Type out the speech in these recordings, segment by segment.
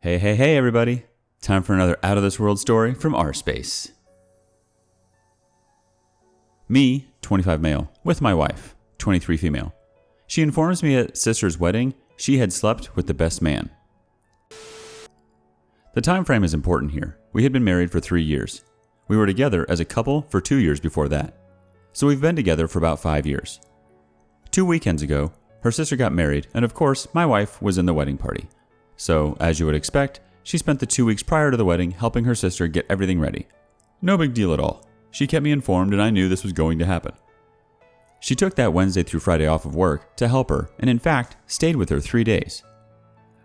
Hey everybody. Time for another out of this world story from rSpace. Me, 25 male, with my wife, 23 female. She informs me at sister's wedding she had slept with the best man. The time frame is important here. We had been married for 3 years. We were together as a couple for 2 years before that. So we've been together for about 5 years. 2 weekends ago, her sister got married, and of course, my wife was in the wedding party. So, as you would expect, she spent the 2 weeks prior to the wedding helping her sister get everything ready. No big deal at all. She kept me informed and I knew this was going to happen. She took that Wednesday through Friday off of work to help her and in fact stayed with her 3 days.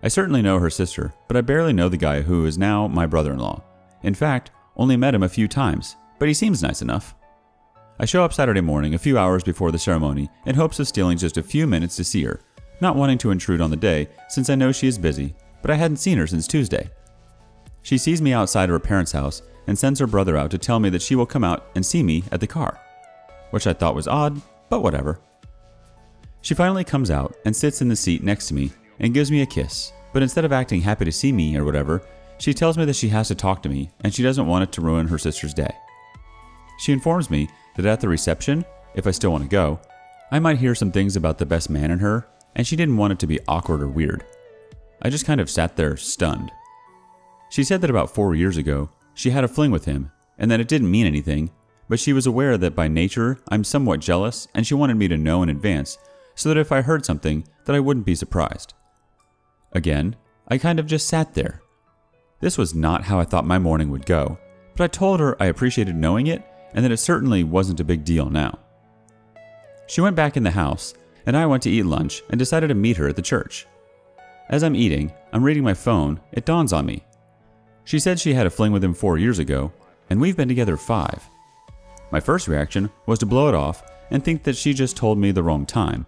I certainly know her sister, but I barely know the guy who is now my brother-in-law. In fact, only met him a few times, but he seems nice enough. I show up Saturday morning a few hours before the ceremony in hopes of stealing just a few minutes to see her, not wanting to intrude on the day since I know she is busy, but I hadn't seen her since Tuesday. She sees me outside of her parents' house and sends her brother out to tell me that she will come out and see me at the car, which I thought was odd, but whatever. She finally comes out and sits in the seat next to me and gives me a kiss, but instead of acting happy to see me or whatever, she tells me that she has to talk to me and she doesn't want it to ruin her sister's day. She informs me that at the reception, if I still want to go, I might hear some things about the best man in her, and she didn't want it to be awkward or weird. I just kind of sat there stunned. She said that about 4 years ago, she had a fling with him, and that it didn't mean anything, but she was aware that by nature, I'm somewhat jealous, and she wanted me to know in advance, so that if I heard something, that I wouldn't be surprised. Again, I kind of just sat there. This was not how I thought my morning would go, but I told her I appreciated knowing it, and that it certainly wasn't a big deal now. She went back in the house, and I went to eat lunch and decided to meet her at the church. As I'm eating, I'm reading my phone, it dawns on me. She said she had a fling with him 4 years ago, and we've been together 5. My first reaction was to blow it off and think that she just told me the wrong time.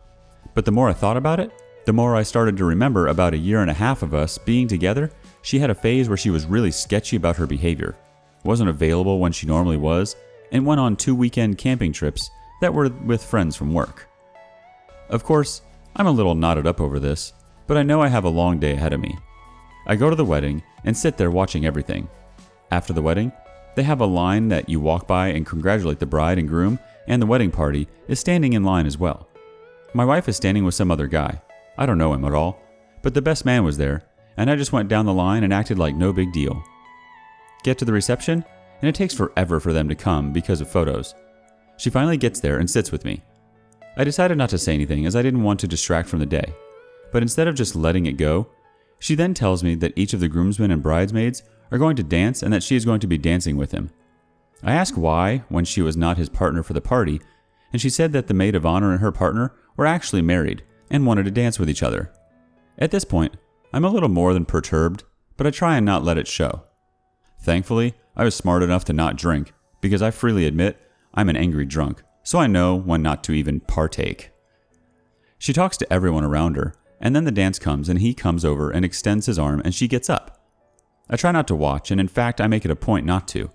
But the more I thought about it, the more I started to remember about a year and a half of us being together, she had a phase where she was really sketchy about her behavior, wasn't available when she normally was, and went on 2 weekend camping trips that were with friends from work. Of course, I'm a little knotted up over this, but I know I have a long day ahead of me. I go to the wedding and sit there watching everything. After the wedding, they have a line that you walk by and congratulate the bride and groom, and the wedding party is standing in line as well. My wife is standing with some other guy. I don't know him at all, but the best man was there, and I just went down the line and acted like no big deal. Get to the reception, and it takes forever for them to come because of photos. She finally gets there and sits with me. I decided not to say anything as I didn't want to distract from the day. But instead of just letting it go, she then tells me that each of the groomsmen and bridesmaids are going to dance and that she is going to be dancing with him. I asked why when she was not his partner for the party, and she said that the maid of honor and her partner were actually married and wanted to dance with each other. At this point, I'm a little more than perturbed, but I try and not let it show. Thankfully, I was smart enough to not drink, because I freely admit I'm an angry drunk, so I know when not to even partake. She talks to everyone around her, and then the dance comes and he comes over and extends his arm and she gets up. I try not to watch, and in fact I make it a point not to.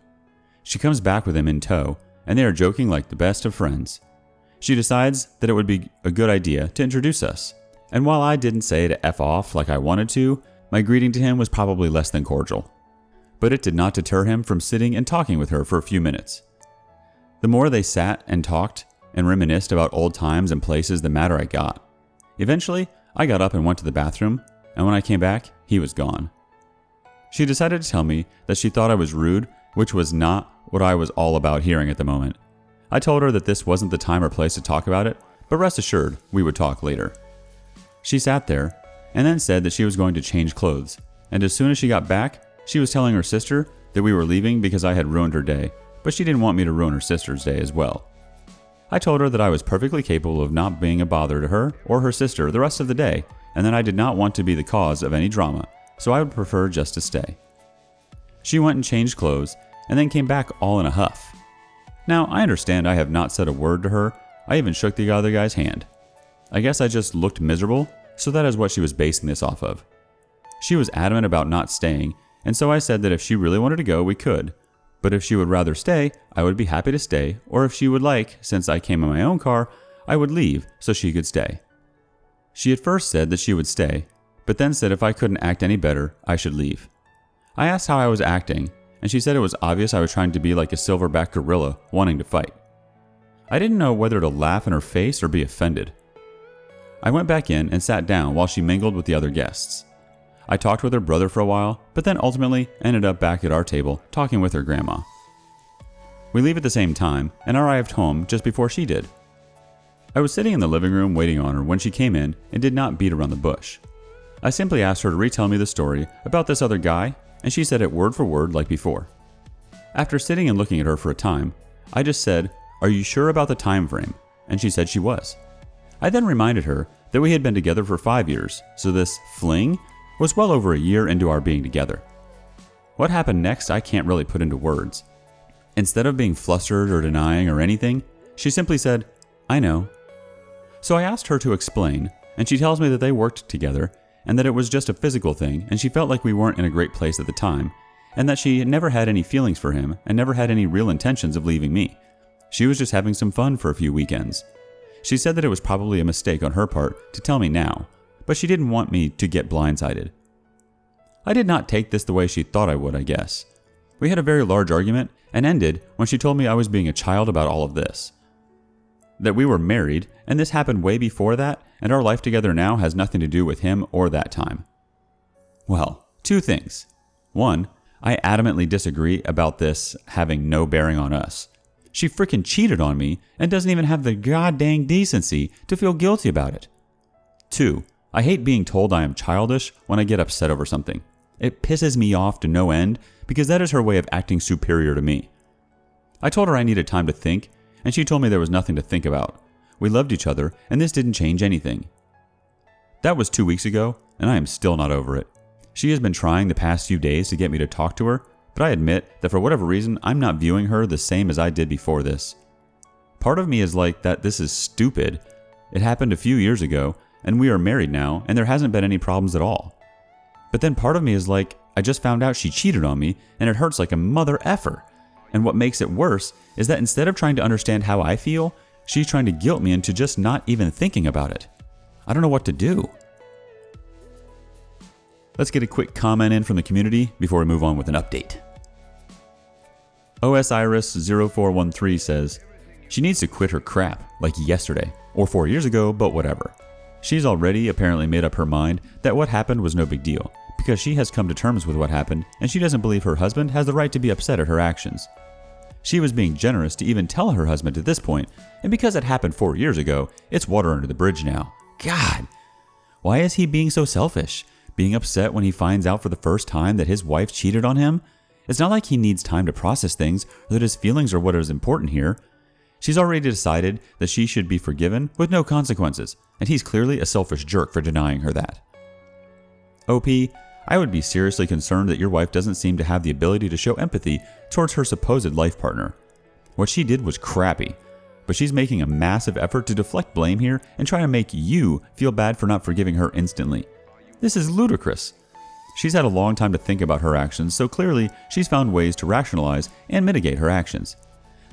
She comes back with him in tow, and they are joking like the best of friends. She decides that it would be a good idea to introduce us, and while I didn't say to F off like I wanted to, my greeting to him was probably less than cordial. But it did not deter him from sitting and talking with her for a few minutes. The more they sat and talked and reminisced about old times and places, the madder I got. Eventually, I got up and went to the bathroom, and when I came back, he was gone. She decided to tell me that she thought I was rude, which was not what I was all about hearing at the moment. I told her that this wasn't the time or place to talk about it, but rest assured, we would talk later. She sat there, and then said that she was going to change clothes, and as soon as she got back, she was telling her sister that we were leaving because I had ruined her day, but she didn't want me to ruin her sister's day as well. I told her that I was perfectly capable of not being a bother to her or her sister the rest of the day, and that I did not want to be the cause of any drama, so I would prefer just to stay. She went and changed clothes, and then came back all in a huff. Now, I understand I have not said a word to her. I even shook the other guy's hand. I guess I just looked miserable, so that is what she was basing this off of. She was adamant about not staying, and so I said that if she really wanted to go, we could. But if she would rather stay, I would be happy to stay, or if she would like, since I came in my own car, I would leave so she could stay. She at first said that she would stay, but then said if I couldn't act any better, I should leave. I asked how I was acting, and she said it was obvious I was trying to be like a silverback gorilla wanting to fight. I didn't know whether to laugh in her face or be offended. I went back in and sat down while she mingled with the other guests. I talked with her brother for a while, but then ultimately ended up back at our table talking with her grandma. We leave at the same time and arrived home just before she did. I was sitting in the living room waiting on her when she came in and did not beat around the bush. I simply asked her to retell me the story about this other guy, and she said it word for word like before. After sitting and looking at her for a time, I just said, "Are you sure about the time frame?" And she said she was. I then reminded her that we had been together for 5 years, so this fling was well over a year into our being together. What happened next I can't really put into words. Instead of being flustered or denying or anything, she simply said, "I know." So I asked her to explain, and she tells me that they worked together and that it was just a physical thing and she felt like we weren't in a great place at the time and that she never had any feelings for him and never had any real intentions of leaving me. She was just having some fun for a few weekends. She said that it was probably a mistake on her part to tell me now, but she didn't want me to get blindsided. I did not take this the way she thought I would, I guess. We had a very large argument and ended when she told me I was being a child about all of this. That we were married, and this happened way before that, and our life together now has nothing to do with him or that time. Well, 2 things. 1, I adamantly disagree about this having no bearing on us. She frickin' cheated on me and doesn't even have the goddamn decency to feel guilty about it. 2, I hate being told I am childish when I get upset over something. It pisses me off to no end because that is her way of acting superior to me. I told her I needed time to think, and she told me there was nothing to think about. We loved each other, and this didn't change anything. That was 2 weeks ago, and I am still not over it. She has been trying the past few days to get me to talk to her, but I admit that for whatever reason, I'm not viewing her the same as I did before this. Part of me is like that this is stupid. It happened a few years ago, and we are married now, and there hasn't been any problems at all. But then part of me is like, I just found out she cheated on me, and it hurts like a mother effer. And what makes it worse is that instead of trying to understand how I feel, she's trying to guilt me into just not even thinking about it. I don't know what to do. Let's get a quick comment in from the community before we move on with an update. OSIris0413 says, she needs to quit her crap, like yesterday, or 4 years ago, but whatever. She's already apparently made up her mind that what happened was no big deal, because she has come to terms with what happened, and she doesn't believe her husband has the right to be upset at her actions. She was being generous to even tell her husband at this point, and because it happened 4 years ago, it's water under the bridge now. God! Why is he being so selfish? Being upset when he finds out for the first time that his wife cheated on him? It's not like he needs time to process things, or that his feelings are what is important here. She's already decided that she should be forgiven with no consequences, and he's clearly a selfish jerk for denying her that. OP, I would be seriously concerned that your wife doesn't seem to have the ability to show empathy towards her supposed life partner. What she did was crappy, but she's making a massive effort to deflect blame here and try to make you feel bad for not forgiving her instantly. This is ludicrous. She's had a long time to think about her actions, so clearly she's found ways to rationalize and mitigate her actions.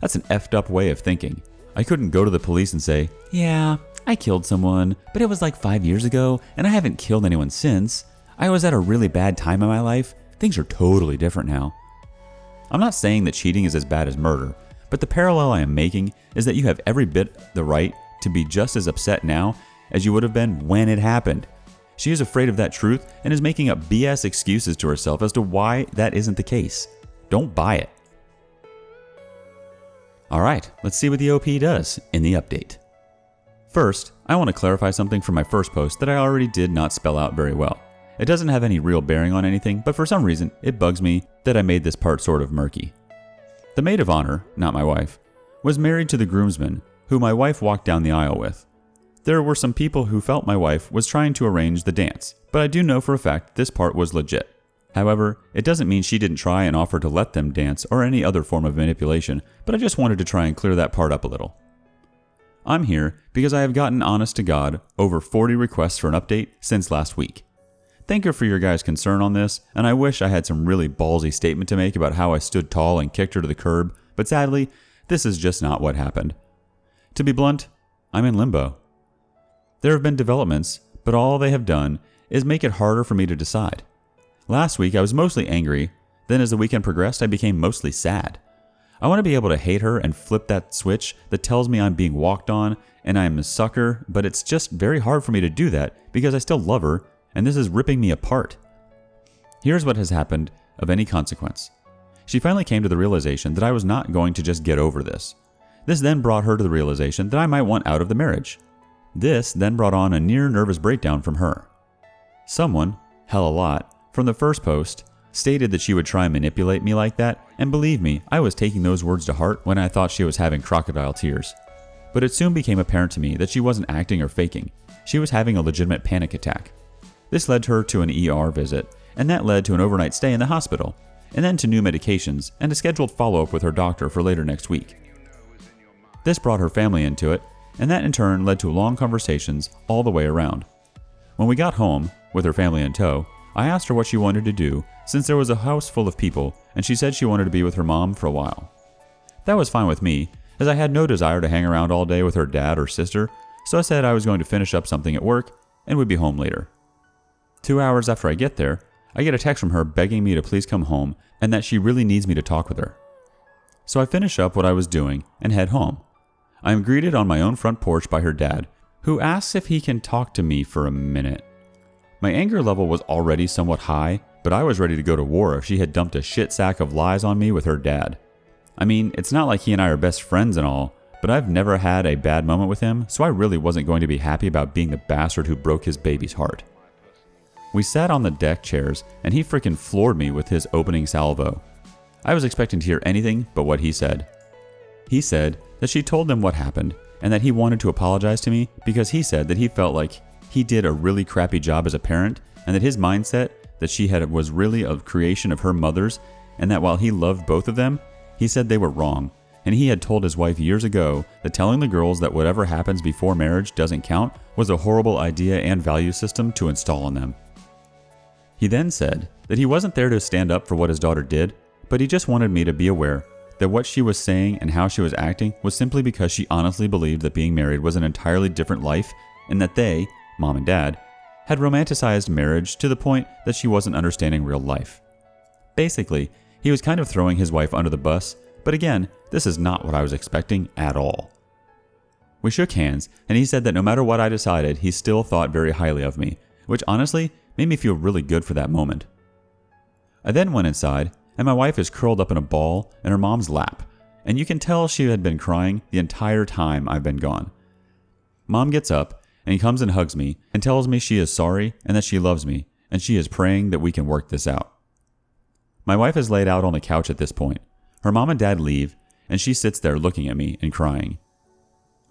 That's an effed up way of thinking. I couldn't go to the police and say, "Yeah, I killed someone, but it was like 5 years ago, and I haven't killed anyone since. I was at a really bad time in my life. Things are totally different now." I'm not saying that cheating is as bad as murder, but the parallel I am making is that you have every bit the right to be just as upset now as you would have been when it happened. She is afraid of that truth and is making up BS excuses to herself as to why that isn't the case. Don't buy it. Alright, let's see what the OP does in the update. First, I want to clarify something from my first post that I already did not spell out very well. It doesn't have any real bearing on anything, but for some reason, it bugs me that I made this part sort of murky. The maid of honor, not my wife, was married to the groomsman, who my wife walked down the aisle with. There were some people who felt my wife was trying to arrange the dance, but I do know for a fact this part was legit. However, it doesn't mean she didn't try and offer to let them dance or any other form of manipulation, but I just wanted to try and clear that part up a little. I'm here because I have gotten, honest to God, over 40 requests for an update since last week. Thank you for your guys' concern on this, and I wish I had some really ballsy statement to make about how I stood tall and kicked her to the curb, but sadly, this is just not what happened. To be blunt, I'm in limbo. There have been developments, but all they have done is make it harder for me to decide. Last week I was mostly angry, then as the weekend progressed I became mostly sad. I want to be able to hate her and flip that switch that tells me I'm being walked on and I am a sucker, but it's just very hard for me to do that because I still love her and this is ripping me apart. Here's what has happened of any consequence. She finally came to the realization that I was not going to just get over this. This then brought her to the realization that I might want out of the marriage. This then brought on a near nervous breakdown from her. Someone, hell a lot, from the first post, stated that she would try and manipulate me like that, and believe me, I was taking those words to heart when I thought she was having crocodile tears. But it soon became apparent to me that she wasn't acting or faking. She was having a legitimate panic attack. This led her to an ER visit, and that led to an overnight stay in the hospital, and then to new medications and a scheduled follow-up with her doctor for later next week. This brought her family into it, and that in turn led to long conversations all the way around. When we got home, with her family in tow, I asked her what she wanted to do since there was a house full of people, and she said she wanted to be with her mom for a while. That was fine with me, as I had no desire to hang around all day with her dad or sister, so I said I was going to finish up something at work and would be home later. 2 hours after I get there, I get a text from her begging me to please come home and that she really needs me to talk with her. So I finish up what I was doing and head home. I am greeted on my own front porch by her dad, who asks if he can talk to me for a minute. My anger level was already somewhat high, but I was ready to go to war if she had dumped a shit sack of lies on me with her dad. I mean, it's not like he and I are best friends and all, but I've never had a bad moment with him, so I really wasn't going to be happy about being the bastard who broke his baby's heart. We sat on the deck chairs, and he frickin' floored me with his opening salvo. I was expecting to hear anything but what he said. He said that she told them what happened, and that he wanted to apologize to me because he said that he felt like he did a really crappy job as a parent, and that his mindset that she had was really a creation of her mother's, and that while he loved both of them, he said they were wrong, and he had told his wife years ago that telling the girls that whatever happens before marriage doesn't count was a horrible idea and value system to install on them. He then said that he wasn't there to stand up for what his daughter did, but he just wanted me to be aware that what she was saying and how she was acting was simply because she honestly believed that being married was an entirely different life, and that they, mom and dad, had romanticized marriage to the point that she wasn't understanding real life. Basically, he was kind of throwing his wife under the bus, but again, this is not what I was expecting at all. We shook hands, and he said that no matter what I decided, he still thought very highly of me, which honestly made me feel really good for that moment. I then went inside, and my wife is curled up in a ball in her mom's lap, and you can tell she had been crying the entire time I've been gone. Mom gets up, and he comes and hugs me and tells me she is sorry and that she loves me, and she is praying that we can work this out. My wife is laid out on the couch at this point. Her mom and dad leave, and she sits there looking at me and crying.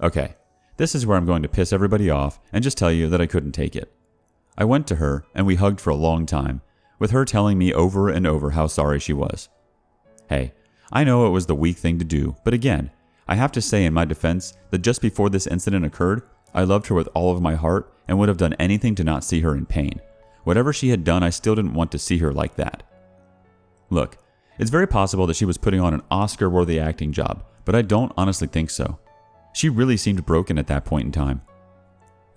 Okay, this is where I'm going to piss everybody off and just tell you that I couldn't take it. I went to her, and we hugged for a long time, with her telling me over and over how sorry she was. Hey, I know it was the weak thing to do, but again, I have to say in my defense that just before this incident occurred, I loved her with all of my heart and would have done anything to not see her in pain. Whatever she had done, I still didn't want to see her like that. Look, it's very possible that she was putting on an Oscar-worthy acting job, but I don't honestly think so. She really seemed broken at that point in time.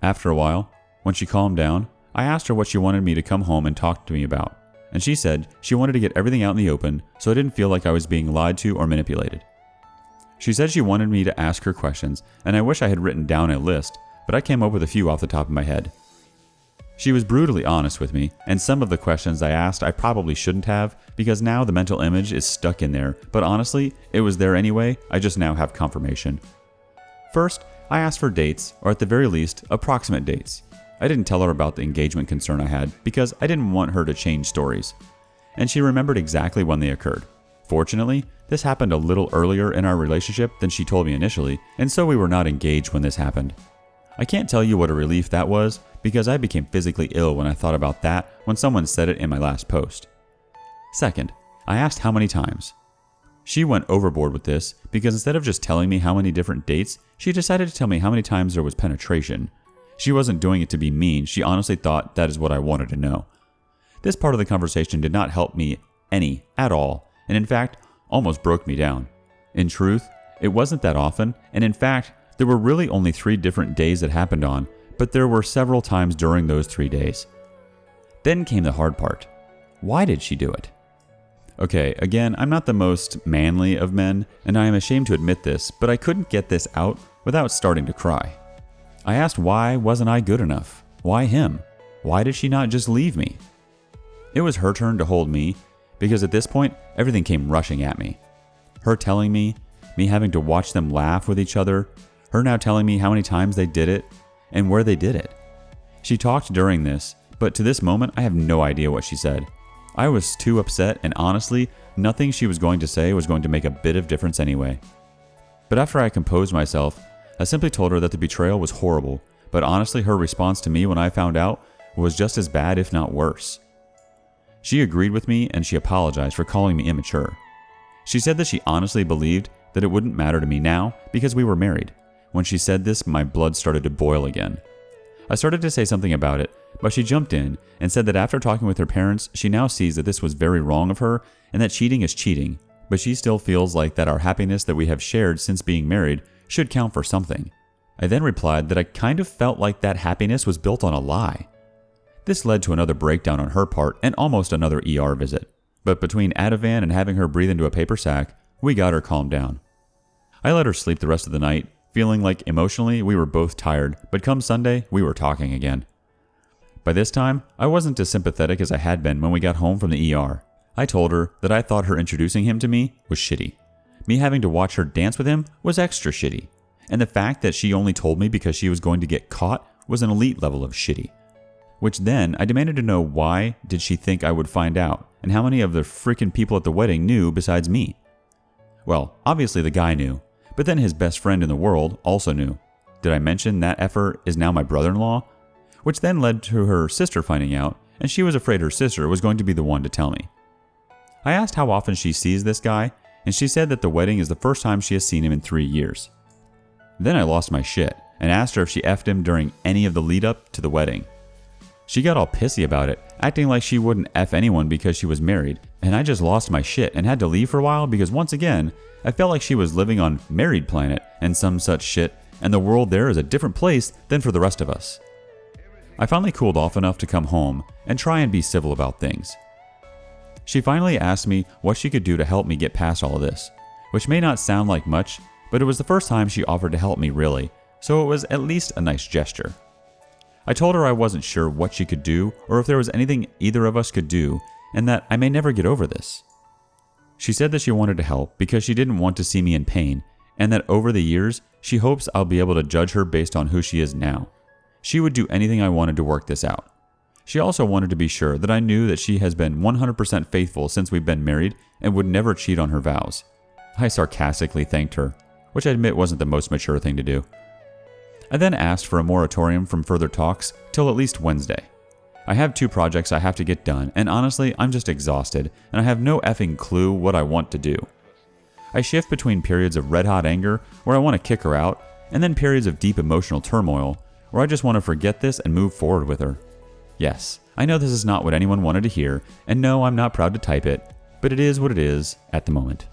After a while, when she calmed down, I asked her what she wanted me to come home and talk to me about, and she said she wanted to get everything out in the open so I didn't feel like I was being lied to or manipulated. She said she wanted me to ask her questions, and I wish I had written down a list, but I came up with a few off the top of my head. She was brutally honest with me, and some of the questions I asked I probably shouldn't have because now the mental image is stuck in there, but honestly, it was there anyway, I just now have confirmation. First, I asked for dates, or at the very least, approximate dates. I didn't tell her about the engagement concern I had because I didn't want her to change stories. And she remembered exactly when they occurred. Fortunately, this happened a little earlier in our relationship than she told me initially, and so we were not engaged when this happened. I can't tell you what a relief that was because I became physically ill when I thought about that when someone said it in my last post. Second, I asked how many times. She went overboard with this because instead of just telling me how many different dates, she decided to tell me how many times there was penetration. She wasn't doing it to be mean, she honestly thought that is what I wanted to know. This part of the conversation did not help me any at all, and in fact, almost broke me down. In truth, it wasn't that often, and in fact, there were really only 3 different days that happened on, but there were several times during those 3 days. Then came the hard part. Why did she do it? Okay, again, I'm not the most manly of men, and I am ashamed to admit this, but I couldn't get this out without starting to cry. I asked why wasn't I good enough? Why him? Why did she not just leave me? It was her turn to hold me, because at this point, everything came rushing at me. Her telling me having to watch them laugh with each other, her now telling me how many times they did it, and where they did it. She talked during this, but to this moment, I have no idea what she said. I was too upset, and honestly, nothing she was going to say was going to make a bit of difference anyway. But after I composed myself, I simply told her that the betrayal was horrible, but honestly, her response to me when I found out was just as bad, if not worse. She agreed with me, and she apologized for calling me immature. She said that she honestly believed that it wouldn't matter to me now because we were married. When she said this, my blood started to boil again. I started to say something about it, but she jumped in and said that after talking with her parents, she now sees that this was very wrong of her and that cheating is cheating, but she still feels like that our happiness that we have shared since being married should count for something. I then replied that I kind of felt like that happiness was built on a lie. This led to another breakdown on her part and almost another ER visit. But between Ativan and having her breathe into a paper sack, we got her calmed down. I let her sleep the rest of the night, feeling like emotionally we were both tired, but come Sunday, we were talking again. By this time, I wasn't as sympathetic as I had been when we got home from the ER. I told her that I thought her introducing him to me was shitty. Me having to watch her dance with him was extra shitty. And the fact that she only told me because she was going to get caught was an elite level of shitty. Which then, I demanded to know why did she think I would find out, and how many of the freaking people at the wedding knew besides me. Well, obviously the guy knew, but then his best friend in the world also knew. Did I mention that effer is now my brother-in-law? Which then led to her sister finding out, and she was afraid her sister was going to be the one to tell me. I asked how often she sees this guy, and she said that the wedding is the first time she has seen him in 3 years. Then I lost my shit, and asked her if she effed him during any of the lead-up to the wedding. She got all pissy about it, acting like she wouldn't F anyone because she was married, and I just lost my shit and had to leave for a while because once again, I felt like she was living on Married Planet and some such shit, and the world there is a different place than for the rest of us. I finally cooled off enough to come home and try and be civil about things. She finally asked me what she could do to help me get past all of this, which may not sound like much, but it was the first time she offered to help me really, so it was at least a nice gesture. I told her I wasn't sure what she could do or if there was anything either of us could do, and that I may never get over this. She said that she wanted to help because she didn't want to see me in pain, and that over the years, she hopes I'll be able to judge her based on who she is now. She would do anything I wanted to work this out. She also wanted to be sure that I knew that she has been 100% faithful since we've been married and would never cheat on her vows. I sarcastically thanked her, which I admit wasn't the most mature thing to do. I then asked for a moratorium from further talks till at least Wednesday. I have 2 projects I have to get done, and honestly, I'm just exhausted, and I have no effing clue what I want to do. I shift between periods of red-hot anger, where I want to kick her out, and then periods of deep emotional turmoil, where I just want to forget this and move forward with her. Yes, I know this is not what anyone wanted to hear, and no, I'm not proud to type it, but it is what it is at the moment.